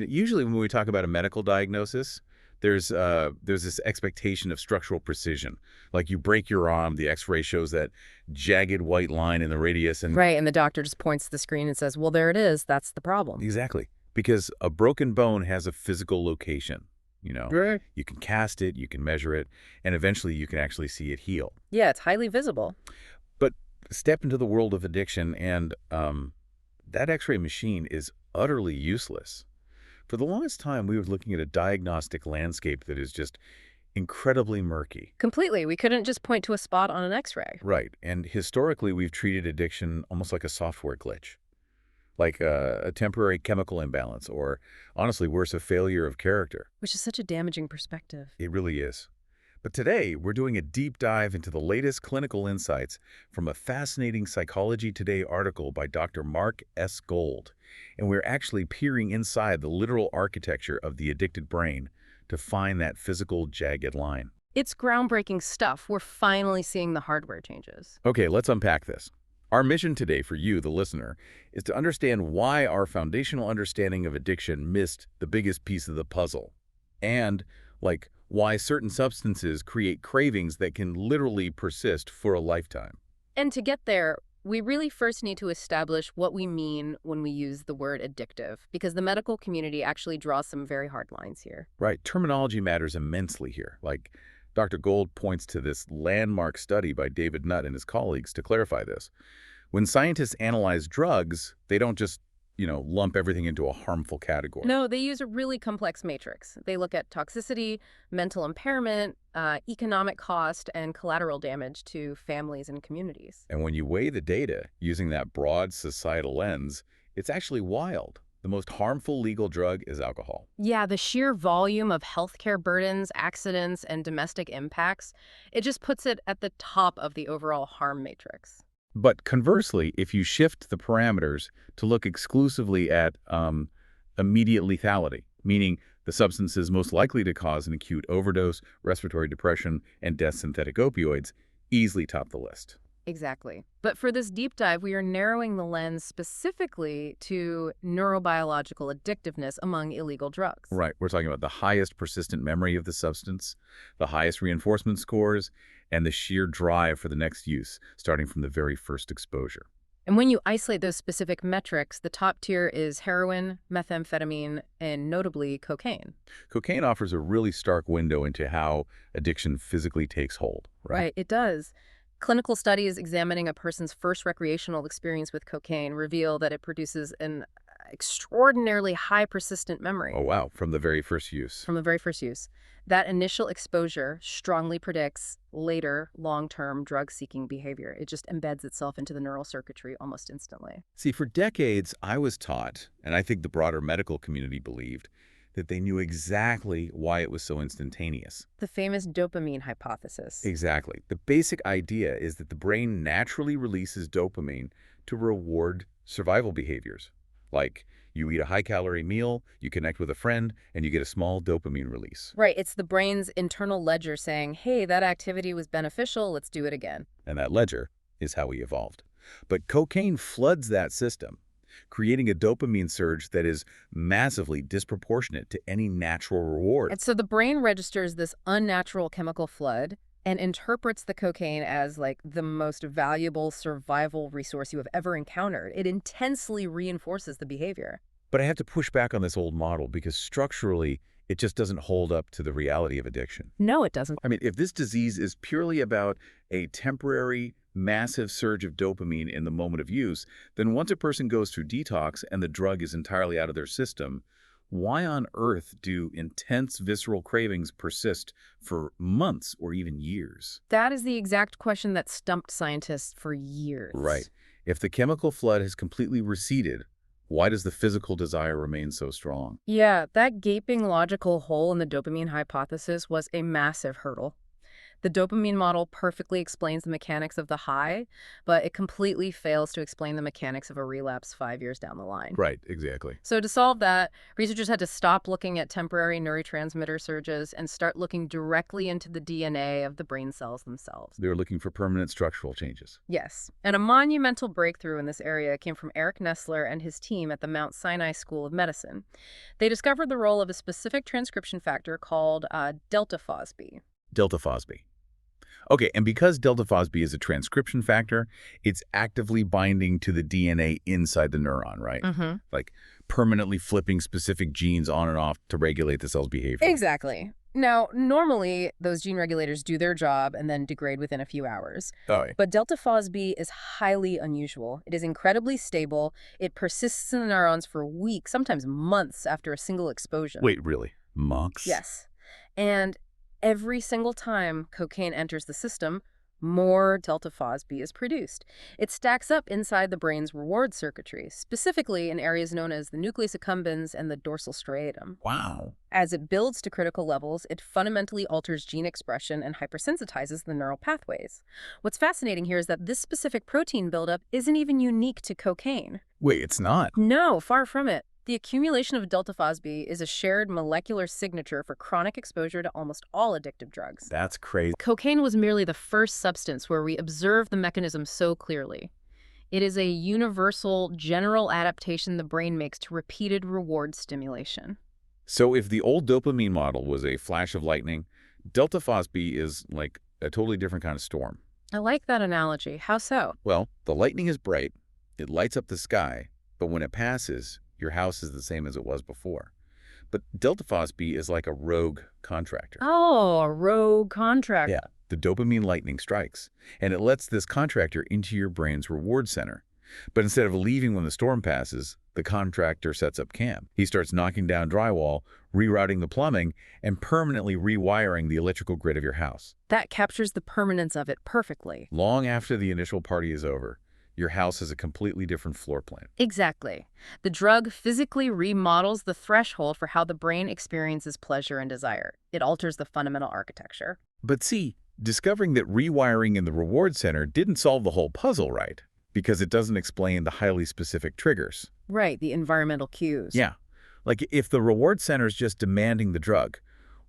Usually when we talk about a medical diagnosis, there's this expectation of structural precision. Like you break your arm, the X-ray shows that jagged white line in the radius, and Right, and the doctor just points to the screen and says, well, there it is. That's the problem. exactly, because a broken bone has a physical location. Right. You can cast it, you can measure it, and eventually you can actually see it heal. Yeah, it's highly visible. But step into the world of addiction, and that X-ray machine is utterly useless. For the longest time, we were looking at a diagnostic landscape that is just incredibly murky. Completely. We couldn't just point to a spot on an X-ray. Right. And historically, we've treated addiction almost like a software glitch, like a temporary chemical imbalance, or honestly, worse, a failure of character. Which is such a damaging perspective. It really is. But today, we're doing a deep dive into the latest clinical insights from a fascinating Psychology Today article by Dr. Mark S. Gold. And we're actually peering inside the literal architecture of the addicted brain to find that physical jagged line. It's groundbreaking stuff. We're finally seeing the hardware changes. Okay, let's unpack this. Our mission today for you, the listener, is to understand why our foundational understanding of addiction missed the biggest piece of the puzzle. And, why certain substances create cravings that can literally persist for a lifetime. And to get there, we really first need to establish what we mean when we use the word addictive, because the medical community actually draws some very hard lines here. Right. Terminology matters immensely here. Dr. Gold points to this landmark study by David Nutt and his colleagues to clarify this. When scientists analyze drugs, they don't just lump everything into a harmful category. No, they use a really complex matrix. They look at toxicity, mental impairment, economic cost, and collateral damage to families and communities. And when you weigh the data using that broad societal lens, it's actually wild. The most harmful legal drug is alcohol. Yeah, the sheer volume of healthcare burdens, accidents, and domestic impacts, it just puts it at the top of the overall harm matrix. But conversely, if you shift the parameters to look exclusively at immediate lethality, meaning the substances most likely to cause an acute overdose, respiratory depression, and death, synthetic opioids, easily top the list. Exactly. But for this deep dive, we are narrowing the lens specifically to neurobiological addictiveness among illegal drugs. Right. We're talking about the highest persistent memory of the substance, the highest reinforcement scores, and the sheer drive for the next use, starting from the very first exposure. And when you isolate those specific metrics, the top tier is heroin, methamphetamine, and notably cocaine. Cocaine offers a really stark window into how addiction physically takes hold, right? Right, it does. Clinical studies examining a person's first recreational experience with cocaine reveal that it produces an extraordinarily high persistent memory. Oh, wow. From the very first use. From the very first use. That initial exposure strongly predicts later long-term drug-seeking behavior. It just embeds itself into the neural circuitry almost instantly. See, for decades, I was taught, and I think the broader medical community believed, that they knew exactly why it was so instantaneous. The famous dopamine hypothesis. Exactly. The basic idea is that the brain naturally releases dopamine to reward survival behaviors. Like you eat a high-calorie meal, you connect with a friend, and you get a small dopamine release. Right. It's the brain's internal ledger saying, hey, that activity was beneficial, let's do it again. And that ledger is how we evolved. But cocaine floods that system, creating a dopamine surge that is massively disproportionate to any natural reward. And so the brain registers this unnatural chemical flood and interprets the cocaine as the most valuable survival resource you have ever encountered. It intensely reinforces the behavior. But I have to push back on this old model because structurally, it just doesn't hold up to the reality of addiction. No, it doesn't. I mean, if this disease is purely about a temporary, massive surge of dopamine in the moment of use, then once a person goes through detox and the drug is entirely out of their system, why on earth do intense visceral cravings persist for months or even years? That is the exact question that stumped scientists for years. Right. If the chemical flood has completely receded, why does the physical desire remain so strong? Yeah, that gaping logical hole in the dopamine hypothesis was a massive hurdle. The dopamine model perfectly explains the mechanics of the high, but it completely fails to explain the mechanics of a relapse 5 years down the line. Right, exactly. So to solve that, researchers had to stop looking at temporary neurotransmitter surges and start looking directly into the DNA of the brain cells themselves. They were looking for permanent structural changes. Yes, and a monumental breakthrough in this area came from Eric Nestler and his team at the Mount Sinai School of Medicine. They discovered the role of a specific transcription factor called ΔFosB. ΔFosB. Okay, and because ΔFosB is a transcription factor, it's actively binding to the DNA inside the neuron, right? Mm-hmm. Like permanently flipping specific genes on and off to regulate the cell's behavior. Exactly. Now, normally, those gene regulators do their job and then degrade within a few hours. Oh, yeah. But ΔFosB is highly unusual. It is incredibly stable. It persists in the neurons for weeks, sometimes months after a single exposure. Wait, really? Months? Yes. And every single time cocaine enters the system, more ΔFosB is produced. It stacks up inside the brain's reward circuitry, specifically in areas known as the nucleus accumbens and the dorsal striatum. Wow. As it builds to critical levels, it fundamentally alters gene expression and hypersensitizes the neural pathways. What's fascinating here is that this specific protein buildup isn't even unique to cocaine. Wait, it's not? No, far from it. The accumulation of ΔFosB is a shared molecular signature for chronic exposure to almost all addictive drugs. That's crazy. Cocaine was merely the first substance where we observed the mechanism so clearly. It is a universal, general adaptation the brain makes to repeated reward stimulation. So if the old dopamine model was a flash of lightning, ΔFosB is like a totally different kind of storm. I like that analogy. How so? Well, the lightning is bright, it lights up the sky, but when it passes, your house is the same as it was before. But ΔFosB is like a rogue contractor. Oh, a rogue contractor. Yeah, the dopamine lightning strikes, and it lets this contractor into your brain's reward center. But instead of leaving when the storm passes, the contractor sets up camp. He starts knocking down drywall, rerouting the plumbing, and permanently rewiring the electrical grid of your house. That captures the permanence of it perfectly. Long after the initial party is over, your house has a completely different floor plan. Exactly. The drug physically remodels the threshold for how the brain experiences pleasure and desire. It alters the fundamental architecture. But see, discovering that rewiring in the reward center didn't solve the whole puzzle, right? Because it doesn't explain the highly specific triggers. Right, the environmental cues. Yeah. Like if the reward center is just demanding the drug,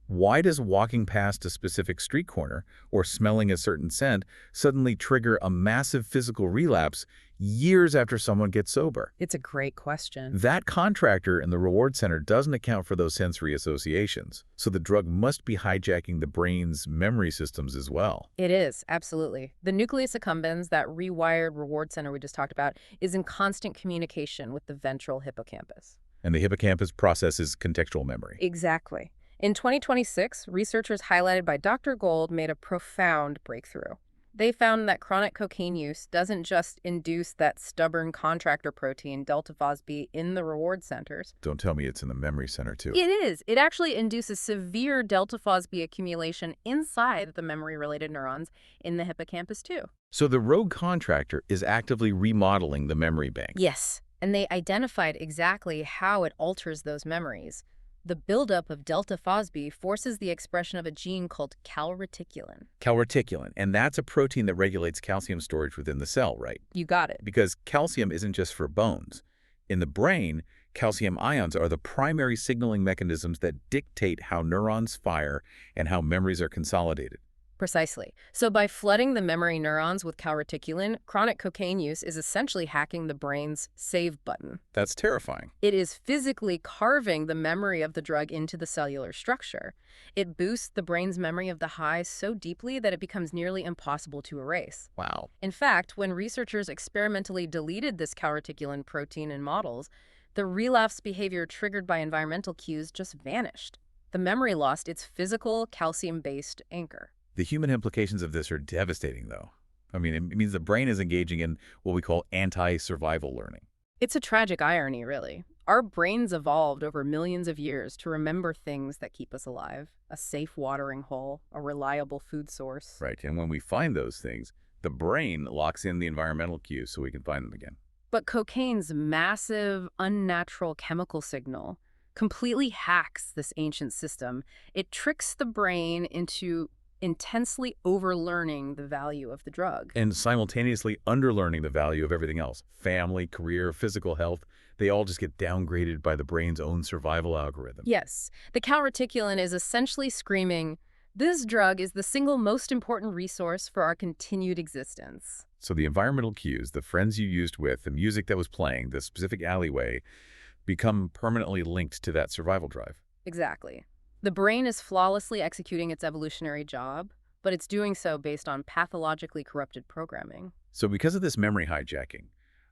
why does walking past a specific street corner or smelling a certain scent suddenly trigger a massive physical relapse years after someone gets sober? It's a great question. That contractor in the reward center doesn't account for those sensory associations, so the drug must be hijacking the brain's memory systems as well. It is, absolutely. The nucleus accumbens, that rewired reward center we just talked about, is in constant communication with the ventral hippocampus. And the hippocampus processes contextual memory. Exactly. In 2026, researchers highlighted by Dr. Gold made a profound breakthrough. They found that chronic cocaine use doesn't just induce that stubborn contractor protein, ΔFosB, in the reward centers. Don't tell me it's in the memory center, too. It is. It actually induces severe ΔFosB accumulation inside the memory-related neurons in the hippocampus, too. So the rogue contractor is actively remodeling the memory bank. Yes, and they identified exactly how it alters those memories. The buildup of ΔFosB forces the expression of a gene called calreticulin. Calreticulin, and that's a protein that regulates calcium storage within the cell, right? You got it. Because calcium isn't just for bones. In the brain, calcium ions are the primary signaling mechanisms that dictate how neurons fire and how memories are consolidated. Precisely. So by flooding the memory neurons with calreticulin, chronic cocaine use is essentially hacking the brain's save button. That's terrifying. It is physically carving the memory of the drug into the cellular structure. It boosts the brain's memory of the high so deeply that it becomes nearly impossible to erase. Wow. In fact, when researchers experimentally deleted this calreticulin protein in models, the relapse behavior triggered by environmental cues just vanished. The memory lost its physical calcium-based anchor. The human implications of this are devastating, though. I mean, it means the brain is engaging in what we call anti-survival learning. It's a tragic irony, really. Our brains evolved over millions of years to remember things that keep us alive. A safe watering hole, a reliable food source. Right, and when we find those things, the brain locks in the environmental cues so we can find them again. But cocaine's massive, unnatural chemical signal completely hacks this ancient system. It tricks the brain into intensely overlearning the value of the drug. And simultaneously underlearning the value of everything else. Family, career, physical health, they all just get downgraded by the brain's own survival algorithm. Yes, the calreticulin is essentially screaming, this drug is the single most important resource for our continued existence. So the environmental cues, the friends you used with, the music that was playing, the specific alleyway, become permanently linked to that survival drive. Exactly. The brain is flawlessly executing its evolutionary job, but it's doing so based on pathologically corrupted programming. So because of this memory hijacking,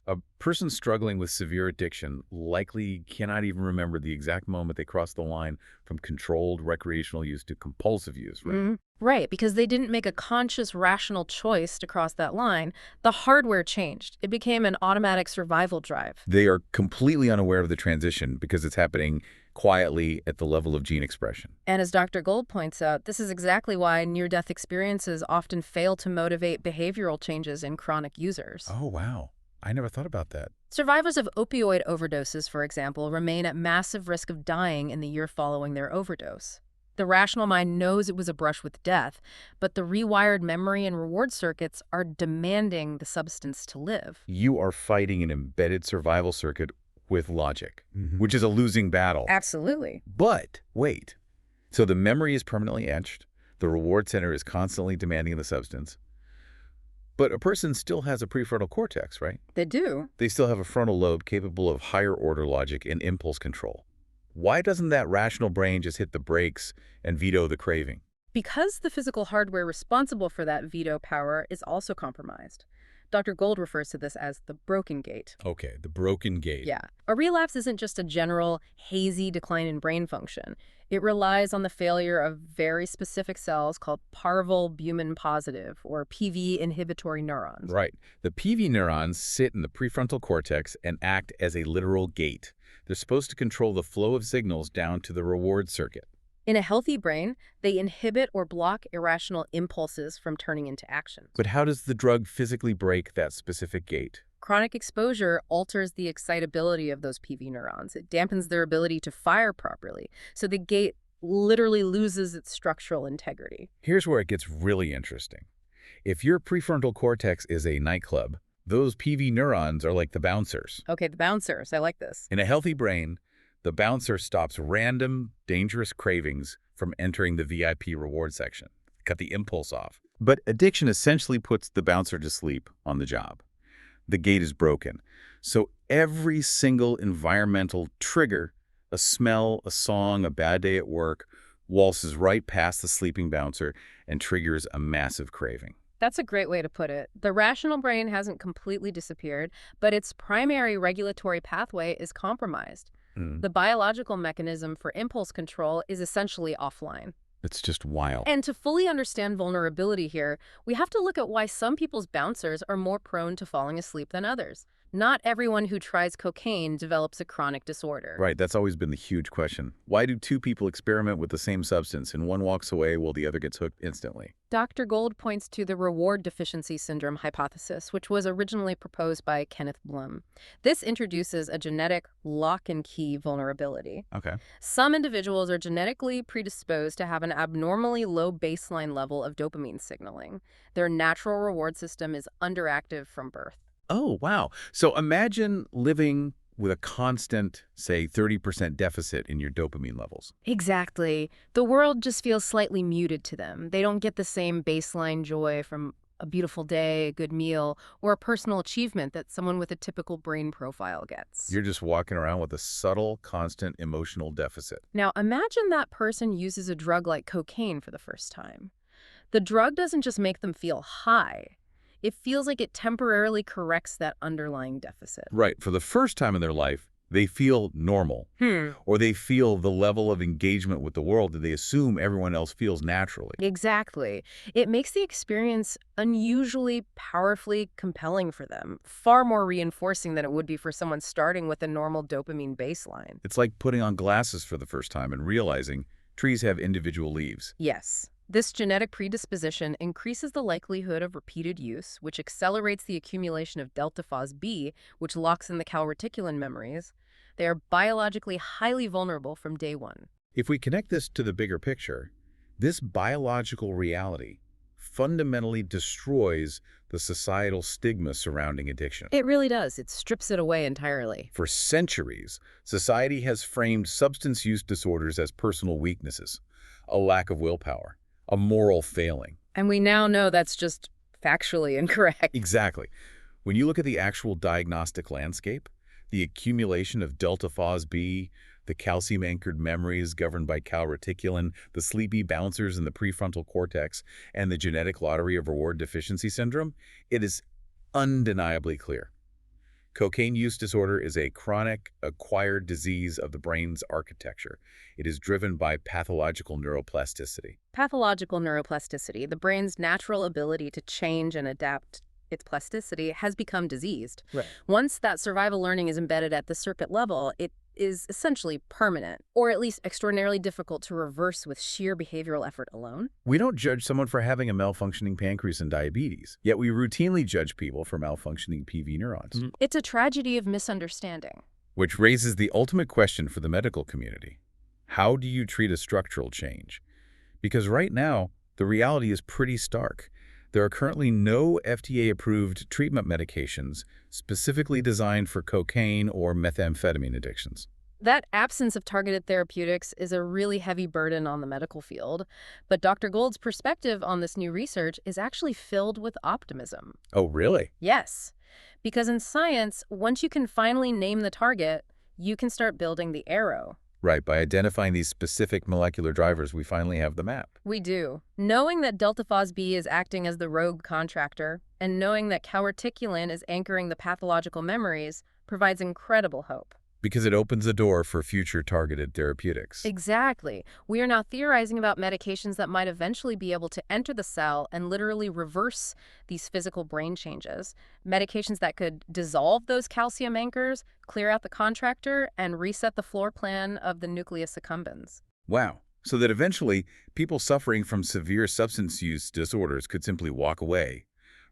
a person struggling with severe addiction likely cannot even remember the exact moment they crossed the line from controlled recreational use to compulsive use, right? Right, because they didn't make a conscious, rational choice to cross that line. The hardware changed. It became an automatic survival drive. They are completely unaware of the transition because it's happening quietly at the level of gene expression. And as Dr. Gold points out, this is exactly why near-death experiences often fail to motivate behavioral changes in chronic users. Oh, wow. I never thought about that. Survivors of opioid overdoses, for example, remain at massive risk of dying in the year following their overdose. The rational mind knows it was a brush with death, but the rewired memory and reward circuits are demanding the substance to live. You are fighting an embedded survival circuit with logic, which is a losing battle. Absolutely. But wait, so the memory is permanently etched, the reward center is constantly demanding the substance, but a person still has a prefrontal cortex, right? They do. They still have a frontal lobe capable of higher order logic and impulse control. Why doesn't that rational brain just hit the brakes and veto the craving? Because the physical hardware responsible for that veto power is also compromised. Dr. Gold refers to this as the broken gate. Okay, the broken gate. Yeah. A relapse isn't just a general, hazy decline in brain function. It relies on the failure of very specific cells called parvalbumin-positive, or PV inhibitory neurons. Right. The PV neurons sit in the prefrontal cortex and act as a literal gate. They're supposed to control the flow of signals down to the reward circuit. In a healthy brain, they inhibit or block irrational impulses from turning into actions. But how does the drug physically break that specific gate? Chronic exposure alters the excitability of those PV neurons. It dampens their ability to fire properly, so the gate literally loses its structural integrity. Here's where it gets really interesting. If your prefrontal cortex is a nightclub, those PV neurons are like the bouncers. Okay, the bouncers. I like this. In a healthy brain, the bouncer stops random, dangerous cravings from entering the VIP reward section. Cut the impulse off. But addiction essentially puts the bouncer to sleep on the job. The gate is broken. So every single environmental trigger, a smell, a song, a bad day at work, waltzes right past the sleeping bouncer and triggers a massive craving. That's a great way to put it. The rational brain hasn't completely disappeared, but its primary regulatory pathway is compromised. The biological mechanism for impulse control is essentially offline. It's just wild. And to fully understand vulnerability here, we have to look at why some people's bouncers are more prone to falling asleep than others. Not everyone who tries cocaine develops a chronic disorder. Right, that's always been the huge question. Why do two people experiment with the same substance and one walks away while the other gets hooked instantly? Dr. Gold points to the Reward Deficiency Syndrome hypothesis, which was originally proposed by Kenneth Blum. This introduces a genetic lock-and-key vulnerability. Okay. Some individuals are genetically predisposed to have an abnormally low baseline level of dopamine signaling. Their natural reward system is underactive from birth. Oh, wow. So imagine living with a constant, say, 30% deficit in your dopamine levels. Exactly. The world just feels slightly muted to them. They don't get the same baseline joy from a beautiful day, a good meal, or a personal achievement that someone with a typical brain profile gets. You're just walking around with a subtle, constant emotional deficit. Now, imagine that person uses a drug like cocaine for the first time. The drug doesn't just make them feel high. It feels like it temporarily corrects that underlying deficit. Right. For the first time in their life, they feel normal. Or they feel the level of engagement with the world that they assume everyone else feels naturally. Exactly. It makes the experience unusually powerfully compelling for them, far more reinforcing than it would be for someone starting with a normal dopamine baseline. It's like putting on glasses for the first time and realizing trees have individual leaves. Yes. This genetic predisposition increases the likelihood of repeated use, which accelerates the accumulation of ΔFosB, which locks in the calreticulin memories. They are biologically highly vulnerable from day one. If we connect this to the bigger picture, This biological reality fundamentally destroys the societal stigma surrounding addiction. It really does. It strips it away entirely. For centuries, society has framed substance use disorders as personal weaknesses, a lack of willpower, a moral failing. And we now know that's just factually incorrect. Exactly. When you look at the actual diagnostic landscape, the accumulation of ΔFosB, the calcium-anchored memories governed by calreticulin, the sleepy bouncers in the prefrontal cortex, and the genetic lottery of reward deficiency syndrome, it is undeniably clear. Cocaine use disorder is a chronic, acquired disease of the brain's architecture. It is driven by pathological neuroplasticity. Pathological neuroplasticity, the brain's natural ability to change and adapt its plasticity, has become diseased. Right. Once that survival learning is embedded at the circuit level, it is essentially permanent, or at least extraordinarily difficult to reverse with sheer behavioral effort alone. We don't judge someone for having a malfunctioning pancreas and diabetes, yet we routinely judge people for malfunctioning PV neurons. It's a tragedy of misunderstanding. Which raises the ultimate question for the medical community. How do you treat a structural change? Because right now, the reality is pretty stark. There are currently no FDA-approved treatment medications specifically designed for cocaine or methamphetamine addictions. That absence of targeted therapeutics is a really heavy burden on the medical field, but Dr. Gold's perspective on this new research is actually filled with optimism. Oh, really? Yes, because in science, once you can finally name the target, you can start building the arrow. Right, by identifying these specific molecular drivers, we finally have the map. We do. Knowing that ΔFosB is acting as the rogue contractor, and knowing that calreticulin is anchoring the pathological memories, provides incredible hope. Because it opens the door for future targeted therapeutics. Exactly. We are now theorizing about medications that might eventually be able to enter the cell and literally reverse these physical brain changes. Medications that could dissolve those calcium anchors, clear out the contractor, and reset the floor plan of the nucleus accumbens. Wow. So that eventually, people suffering from severe substance use disorders could simply walk away,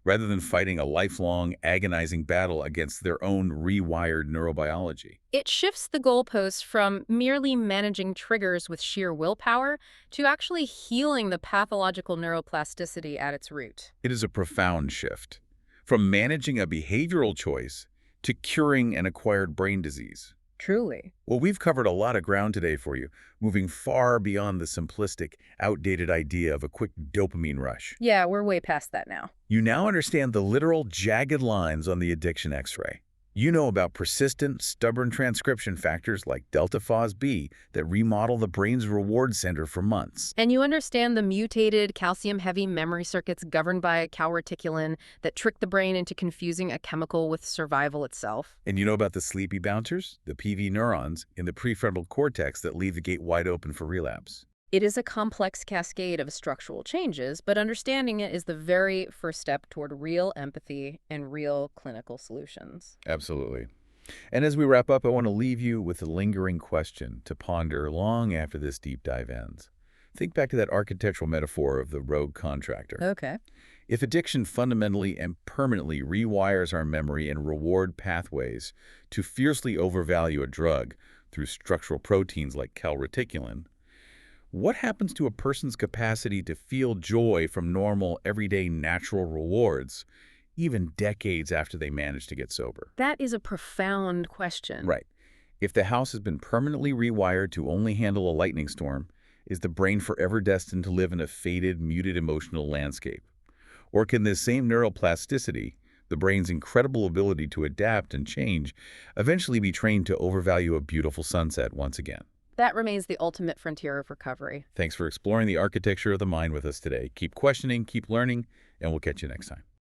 rather than fighting a lifelong, agonizing battle against their own rewired neurobiology. It shifts the goalpost from merely managing triggers with sheer willpower to actually healing the pathological neuroplasticity at its root. It is a profound shift, from managing a behavioral choice to curing an acquired brain disease. Truly. Well, we've covered a lot of ground today for you, moving far beyond the simplistic, outdated idea of a quick dopamine rush. Yeah, we're way past that now. You now understand the literal jagged lines on the addiction X-ray. You know about persistent, stubborn transcription factors like ΔFosB that remodel the brain's reward center for months. And you understand the mutated calcium-heavy memory circuits governed by calreticulin that trick the brain into confusing a chemical with survival itself. And you know about the sleepy bouncers, the PV neurons, in the prefrontal cortex that leave the gate wide open for relapse. It is a complex cascade of structural changes, but understanding it is the very first step toward real empathy and real clinical solutions. Absolutely. And as we wrap up, I want to leave you with a lingering question to ponder long after this deep dive ends. Think back to that architectural metaphor of the rogue contractor. Okay. If addiction fundamentally and permanently rewires our memory and reward pathways to fiercely overvalue a drug through structural proteins like calreticulin, what happens to a person's capacity to feel joy from normal, everyday, natural rewards, even decades after they manage to get sober? That is a profound question. Right. If the house has been permanently rewired to only handle a lightning storm, is the brain forever destined to live in a faded, muted emotional landscape? Or can this same neuroplasticity, the brain's incredible ability to adapt and change, eventually be trained to overvalue a beautiful sunset once again? That remains the ultimate frontier of recovery. Thanks for exploring the architecture of the mind with us today. Keep questioning, keep learning, and we'll catch you next time.